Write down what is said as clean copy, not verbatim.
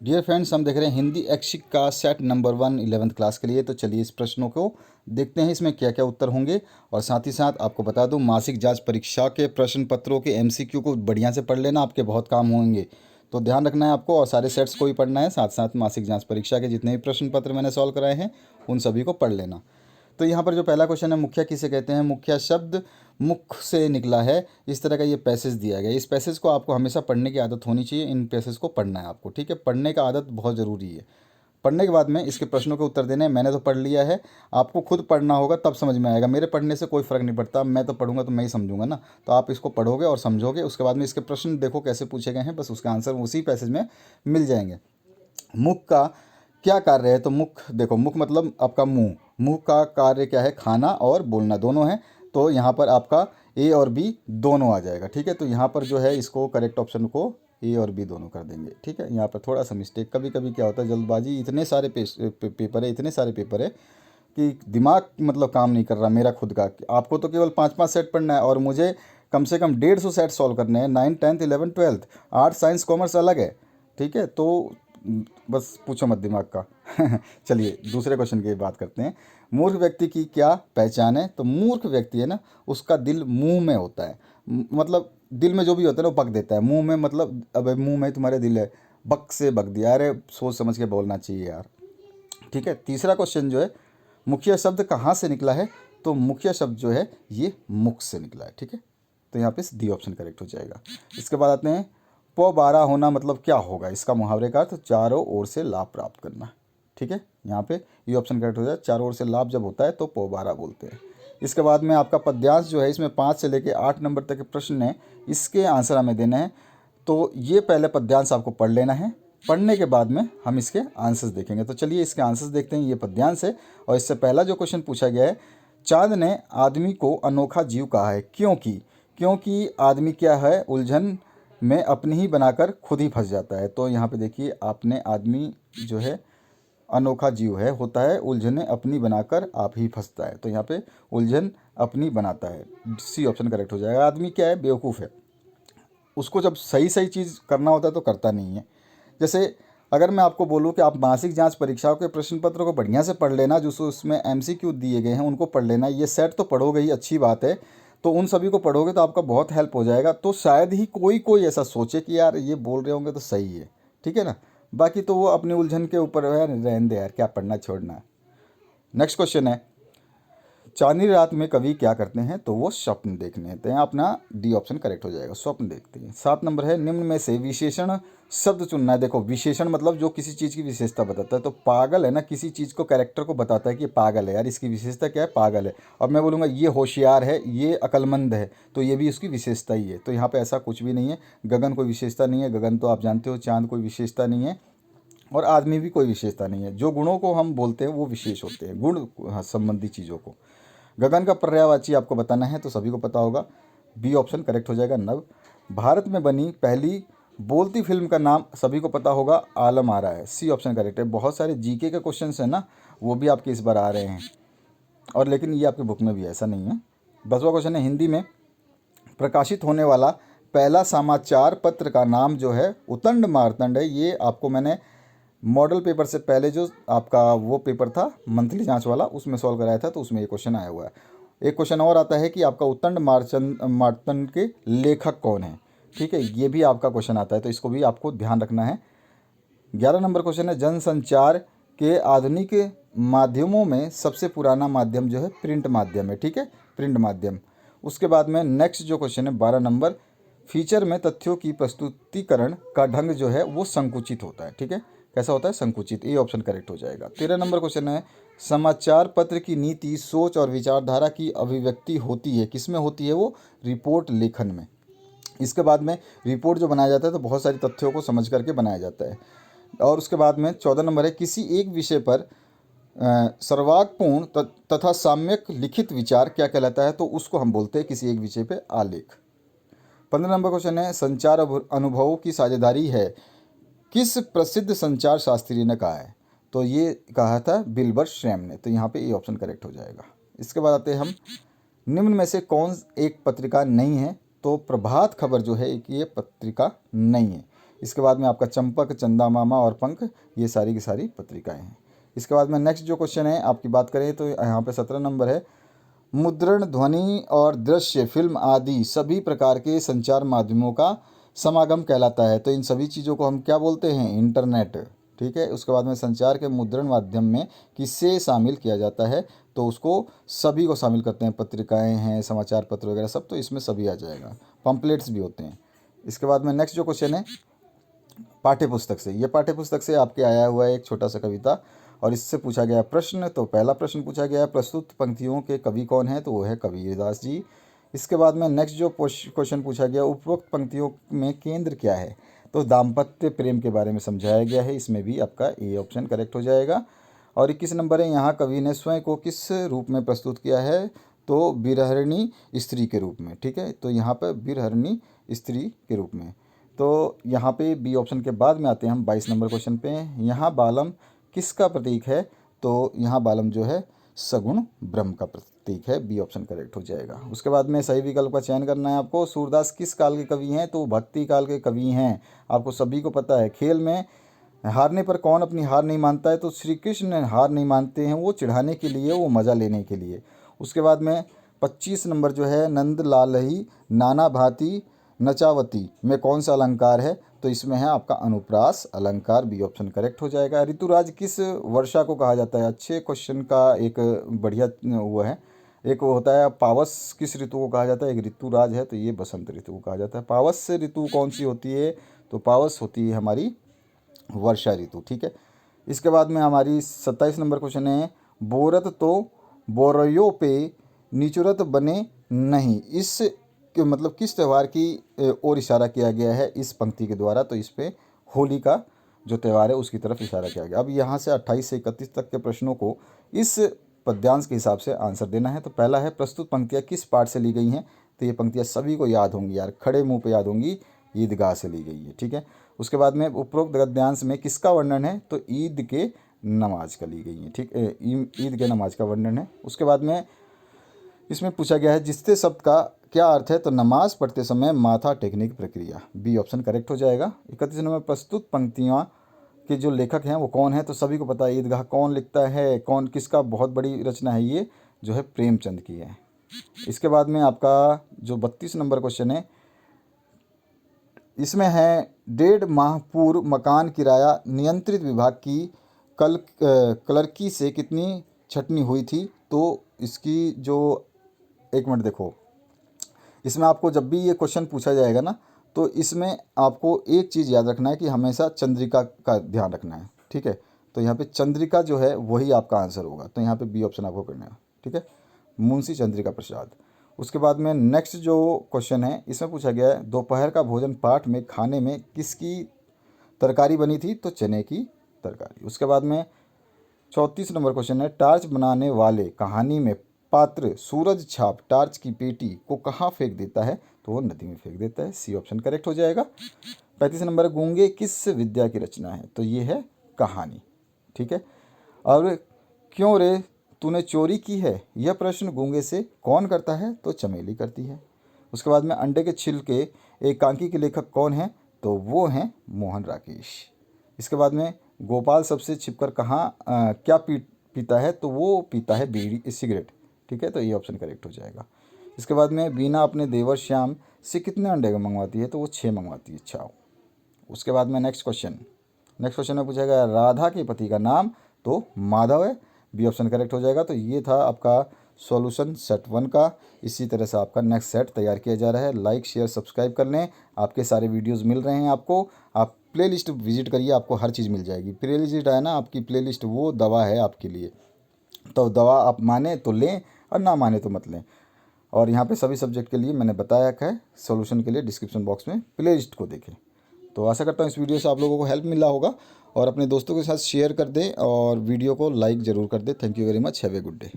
Dear friends, हम देख रहे हैं हिंदी ऐच्छिक का सेट नंबर 1 11th क्लास के लिए। तो चलिए इस प्रश्नों को देखते हैं, इसमें क्या क्या उत्तर होंगे। और साथ ही साथ आपको बता दूं, मासिक जांच परीक्षा के प्रश्न पत्रों के एमसीक्यू को बढ़िया से पढ़ लेना, आपके बहुत काम होंगे। तो ध्यान रखना है आपको, और सारे सेट्स को भी पढ़ना है। साथ साथ मासिक जांच परीक्षा के जितने भी प्रश्न पत्र मैंने सॉल्व कराए हैं उन सभी को पढ़ लेना। तो यहाँ पर जो पहला क्वेश्चन है, मुखिया किसे कहते हैं। मुखिया शब्द मुख से निकला है। इस तरह का ये पैसेज दिया गया है। इस पैसेज को आपको हमेशा पढ़ने की आदत होनी चाहिए। इन पैसेज को पढ़ना है आपको, ठीक है। पढ़ने का आदत बहुत ज़रूरी है। पढ़ने के बाद में इसके प्रश्नों के उत्तर देने हैं। मैंने तो पढ़ लिया है, आपको खुद पढ़ना होगा तब समझ में आएगा। मेरे पढ़ने से कोई फ़र्क नहीं पड़ता, मैं तो पढ़ूंगा तो मैं ही समझूंगा ना। तो आप इसको पढ़ोगे और समझोगे, उसके बाद में इसके प्रश्न देखो कैसे पूछे गए हैं, बस उसका आंसर उसी पैसेज में मिल जाएंगे। मुख का क्या कार्य है, तो मुख देखो, मुख मतलब आपका मुंह। मुंह का कार्य क्या है, खाना और बोलना दोनों है। तो यहाँ पर आपका ए और बी दोनों आ जाएगा, ठीक है। तो यहाँ पर जो है इसको करेक्ट ऑप्शन को ए और बी दोनों कर देंगे, ठीक है। यहाँ पर थोड़ा सा मिस्टेक, कभी कभी क्या होता है जल्दबाजी, इतने सारे पेपर है, इतने सारे पेपर है कि दिमाग मतलब काम नहीं कर रहा मेरा खुद का। आपको तो केवल 5-5 सेट पढ़ना है और मुझे कम से कम 150 सेट सॉल्व करने हैं। 9th 10th 11th 12th, arts science commerce अलग है, ठीक है। तो बस पूछो मत दिमाग का। चलिए दूसरे क्वेश्चन की बात करते हैं। मूर्ख व्यक्ति की क्या पहचान है, तो मूर्ख व्यक्ति है ना, उसका दिल मुंह में होता है। मतलब दिल में जो भी होता है ना वो बक देता है। मुंह में मतलब, अब मुंह में तुम्हारे दिल है, बक से बक दिया। अरे सोच समझ के बोलना चाहिए यार, ठीक है। तीसरा क्वेश्चन जो है, मुखिया शब्द कहाँ से निकला है, तो मुखिया शब्द जो है ये मुख से निकला है, ठीक है। तो यहाँ पे डी ऑप्शन करेक्ट हो जाएगा। इसके बाद आते हैं, पौ बारह होना मतलब क्या होगा। इसका मुहावरे का अर्थ चारों ओर से लाभ प्राप्त करना, ठीक है। यहाँ पे ये ऑप्शन करेक्ट हो जाए। चारों ओर से लाभ जब होता है तो पौ बारह बोलते हैं। इसके बाद में आपका पद्यांश जो है, इसमें 5 से लेकर 8 नंबर तक के प्रश्न हैं, इसके आंसर हमें देने हैं। तो ये पहले पद्यांश आपको पढ़ लेना है। पढ़ने के बाद में हम इसके आंसर्स देखेंगे। तो चलिए इसके आंसर्स देखते हैं। ये पद्यांश है और इससे पहला जो क्वेश्चन पूछा गया है, चांद ने आदमी को अनोखा जीव कहा है क्योंकि क्योंकि आदमी क्या है, उलझन में अपनी ही बनाकर खुद ही फंस जाता है। तो यहाँ पे देखिए, आपने आदमी जो है अनोखा जीव है, होता है उलझने अपनी बनाकर आप ही फंसता है। तो यहाँ पे उलझन अपनी बनाता है, सी ऑप्शन करेक्ट हो जाएगा। आदमी क्या है, बेवकूफ़ है। उसको जब सही सही चीज़ करना होता है तो करता नहीं है। जैसे अगर मैं आपको बोलूँ कि आप मासिक जांच परीक्षाओं के प्रश्न पत्रों को बढ़िया से पढ़ लेना, जो उसमें एमसीक्यू दिए गए हैं उनको पढ़ लेना, ये सेट तो पढ़ोगे ही, अच्छी बात है। तो उन सभी को पढ़ोगे तो आपका बहुत हेल्प हो जाएगा। तो शायद ही कोई कोई ऐसा सोचे कि यार ये बोल रहे होंगे तो सही है, ठीक है ना। बाकी तो वो अपनी उलझन के ऊपर है, रहने दे यार, क्या पढ़ना छोड़ना है। नेक्स्ट क्वेश्चन है, चांदनी रात में कवि क्या करते हैं, तो वो स्वप्न देखने हैं। तो यहाँ अपना डी ऑप्शन करेक्ट हो जाएगा, स्वप्न देखते हैं। 7 नंबर है, निम्न में से विशेषण शब्द चुनना है। देखो विशेषण मतलब जो किसी चीज़ की विशेषता बताता है। तो पागल है ना, किसी चीज़ को, कैरेक्टर को बताता है कि ये पागल है यार, इसकी विशेषता क्या है, पागल है। और मैं बोलूँगा ये होशियार है, ये अक्लमंद है, तो ये भी उसकी विशेषता ही है। तो यहाँ पर ऐसा कुछ भी नहीं है। गगन कोई विशेषता नहीं है, गगन तो आप जानते हो, चांद कोई विशेषता नहीं है, और आदमी भी कोई विशेषता नहीं है। जो गुणों को हम बोलते हैं वो विशेष होते हैं, गुण संबंधी चीज़ों को। गगन का पर्यायवाची आपको बताना है, तो सभी को पता होगा, बी ऑप्शन करेक्ट हो जाएगा, नभ। भारत में बनी पहली बोलती फिल्म का नाम सभी को पता होगा, आलम आरा है, सी ऑप्शन करेक्ट है। बहुत सारे जीके के क्वेश्चंस हैं ना, वो भी आपके इस बार आ रहे हैं, और लेकिन ये आपके बुक में भी ऐसा नहीं है। 10वां क्वेश्चन है, हिंदी में प्रकाशित होने वाला पहला समाचार पत्र का नाम जो है उतंड मारतंड है। ये आपको मैंने मॉडल पेपर से पहले जो आपका वो पेपर था मंथली जांच वाला, उसमें सॉल्व कराया था, तो उसमें ये क्वेश्चन आया हुआ है। एक क्वेश्चन और आता है कि आपका उत्तंड मार्तंड के लेखक कौन है, ठीक है। ये भी आपका क्वेश्चन आता है, तो इसको भी आपको ध्यान रखना है। 11 नंबर क्वेश्चन है, जनसंचार के आधुनिक माध्यमों में सबसे पुराना माध्यम जो है प्रिंट माध्यम है, ठीक है, प्रिंट माध्यम। उसके बाद में नेक्स्ट जो क्वेश्चन है 12 नंबर, फीचर में तथ्यों की प्रस्तुतिकरण का ढंग जो है वो संकुचित होता है, ठीक है। कैसा होता है, संकुचित, ये ऑप्शन करेक्ट हो जाएगा। 13 नंबर क्वेश्चन है, समाचार पत्र की नीति, सोच और विचारधारा की अभिव्यक्ति होती है, किसमें होती है वो, रिपोर्ट लेखन में। इसके बाद में रिपोर्ट जो बनाया जाता है तो बहुत सारी तथ्यों को समझ करके बनाया जाता है। और उसके बाद में 14 नंबर है, किसी एक विषय पर सर्वागपूर्ण तथा सम्यक लिखित विचार क्या कहलाता है, तो उसको हम बोलते हैं किसी एक विषय पे आलेख। 15 नंबर क्वेश्चन है, संचार अनुभवों की साझेदारी है, किस प्रसिद्ध संचार शास्त्री ने कहा है, तो ये कहा था बिल्बर श्रैम ने। तो यहाँ पे ये ऑप्शन करेक्ट हो जाएगा। इसके बाद आते हैं हम, निम्न में से कौन एक पत्रिका नहीं है, तो प्रभात खबर जो है एक ये पत्रिका नहीं है। इसके बाद में आपका चंपक, चंदा मामा और पंख, ये सारी की सारी पत्रिकाएं हैं। इसके बाद में नेक्स्ट जो क्वेश्चन है आपकी बात करें तो यहाँ पे 17 नंबर है, मुद्रण, ध्वनि और दृश्य, फिल्म आदि सभी प्रकार के संचार माध्यमों का समागम कहलाता है। तो इन सभी चीज़ों को हम क्या बोलते हैं? इंटरनेट। ठीक है। उसके बाद में संचार के मुद्रण माध्यम में किसे शामिल किया जाता है? तो उसको सभी को शामिल करते हैं, पत्रिकाएं हैं, समाचार पत्र वगैरह सब, तो इसमें सभी आ जाएगा। पम्पलेट्स भी होते हैं। इसके बाद में नेक्स्ट जो क्वेश्चन है पाठ्यपुस्तक से, ये पाठ्यपुस्तक से आपके आया हुआ है एक छोटा सा कविता और इससे पूछा गया प्रश्न। तो पहला प्रश्न पूछा गया है, प्रस्तुत पंक्तियों के कवि कौन है? तो वो है कबीरदास जी। इसके बाद में नेक्स्ट जो क्वेश्चन पूछा गया, उपरोक्त पंक्तियों में केंद्र क्या है? तो दाम्पत्य प्रेम के बारे में समझाया गया है। इसमें भी आपका ए ऑप्शन करेक्ट हो जाएगा। और 21 नंबर है, यहाँ कवि ने स्वयं को किस रूप में प्रस्तुत किया है? तो बिरहरिणी स्त्री के रूप में। ठीक है। तो यहाँ पर बिरहरिणी स्त्री के रूप में। तो यहाँ पे बी ऑप्शन के बाद में आते हैं हम 22 नंबर क्वेश्चन पे। यहाँ बालम किसका प्रतीक है? तो यहाँ बालम जो है सगुण ब्रह्म का प्रतीक है। बी ऑप्शन करेक्ट हो जाएगा। उसके बाद में सही विकल्प का चयन करना है आपको। सूरदास किस काल के कवि हैं? तो भक्ति काल के कवि हैं। आपको सभी को पता है। खेल में हारने पर कौन अपनी हार नहीं मानता है? तो श्री कृष्ण हार नहीं मानते हैं, वो चिढ़ाने के लिए, वो मज़ा लेने के लिए। उसके बाद में 25 नंबर जो है, नंद लालही नाना भांति नचावती में कौन सा अलंकार है? तो इसमें है आपका अनुप्रास अलंकार। बी ऑप्शन करेक्ट हो जाएगा। ऋतुराज किस वर्षा को कहा जाता है? अच्छे क्वेश्चन का एक बढ़िया वो है। एक वो होता है पावस किस ऋतु को कहा जाता है? एक ऋतुराज है, तो ये बसंत ऋतु को कहा जाता है। पावस ऋतु कौन सी होती है? तो पावस होती है हमारी वर्षा ऋतु। ठीक है। इसके बाद में हमारी 27 नंबर क्वेश्चन है, बोरत तो बोरयो पे निचुरत बने नहीं, इस मतलब किस त्यौहार की ओर इशारा किया गया है इस पंक्ति के द्वारा? तो इस पे होली का जो त्यौहार है उसकी तरफ इशारा किया गया। अब यहाँ से 28 से 31 तक के प्रश्नों को इस पद्यांश के हिसाब से आंसर देना है। तो पहला है, प्रस्तुत पंक्तियाँ किस पाठ से ली गई हैं? तो ये पंक्तियाँ सभी को याद होंगी यार, खड़े मुंह पे याद होंगी। ईदगाह से ली गई है। ठीक है। उसके बाद में उपरोक्त गद्यांश में किसका वर्णन है? तो ईद के नमाज का ली गई है। ठीक है। ईद के नमाज का वर्णन है। उसके बाद में इसमें पूछा गया है, जिसते शब्द का क्या अर्थ है? तो नमाज पढ़ते समय माथा टेकने की प्रक्रिया। बी ऑप्शन करेक्ट हो जाएगा। 31 नंबर, प्रस्तुत पंक्तियाँ के जो लेखक हैं वो कौन है? तो सभी को पता है ईदगाह कौन लिखता है, कौन किसका बहुत बड़ी रचना है? ये जो है प्रेमचंद की है। इसके बाद में आपका जो 32 नंबर क्वेश्चन है, इसमें है 1.5 माह पूर्व मकान किराया नियंत्रित विभाग की क्लर्की से कितनी छटनी हुई थी? तो इसकी जो एक मिनट देखो, इसमें आपको जब भी ये क्वेश्चन पूछा जाएगा ना, तो इसमें आपको एक चीज़ याद रखना है कि हमेशा चंद्रिका का ध्यान रखना है। ठीक है। तो यहाँ पे चंद्रिका जो है वही आपका आंसर होगा। तो यहाँ पे बी ऑप्शन आपको करना है। ठीक है। मुंशी चंद्रिका प्रसाद। उसके बाद में नेक्स्ट जो क्वेश्चन है, इसमें पूछा गया है, दोपहर का भोजन पाठ में खाने में किसकी तरकारी बनी थी? तो चने की तरकारी। उसके बाद में 34 नंबर क्वेश्चन है, टार्च बनाने वाले कहानी में पात्र सूरज छाप टार्च की पेटी को कहाँ फेंक देता है? तो वो नदी में फेंक देता है। सी ऑप्शन करेक्ट हो जाएगा। 35 नंबर, गूंगे किस विद्या की रचना है? तो ये है कहानी। ठीक है। और क्यों रे तूने चोरी की है, यह प्रश्न गूंगे से कौन करता है? तो चमेली करती है। उसके बाद में अंडे के छिलके एकांकी के लेखक कौन है? तो वो हैं मोहन राकेश। इसके बाद में गोपाल सबसे छिपकर कहाँ क्या पीता है? तो वो पीता है बीड़ी सिगरेट। ठीक है। तो ये ऑप्शन करेक्ट हो जाएगा। इसके बाद में बीना अपने देवर श्याम से कितने अंडे मंगवाती है? तो वो 6 मंगवाती है। अच्छा। उसके बाद में नेक्स्ट क्वेश्चन में पूछा गया, राधा के पति का नाम? तो माधव है। बी ऑप्शन करेक्ट हो जाएगा। तो ये था आपका सॉल्यूशन सेट 1 का। इसी तरह से आपका नेक्स्ट सेट तैयार किया जा रहा है। लाइक शेयर सब्सक्राइब कर लें, आपके सारे वीडियोस मिल रहे हैं आपको। आप प्लेलिस्ट विजिट करिए, आपको हर चीज़ मिल जाएगी। प्लेलिस्ट है ना, आपकी प्लेलिस्ट वो दवा है आपके लिए। तो दवा आप माने तो लें और ना माने तो मत लें। और यहाँ पे सभी सब्जेक्ट के लिए मैंने बताया है, सॉल्यूशन के लिए डिस्क्रिप्शन बॉक्स में प्लेलिस्ट को देखें। तो आशा करता हूँ इस वीडियो से आप लोगों को हेल्प मिला होगा, और अपने दोस्तों के साथ शेयर कर दें और वीडियो को लाइक ज़रूर कर दें। Thank you very much. Have a good day.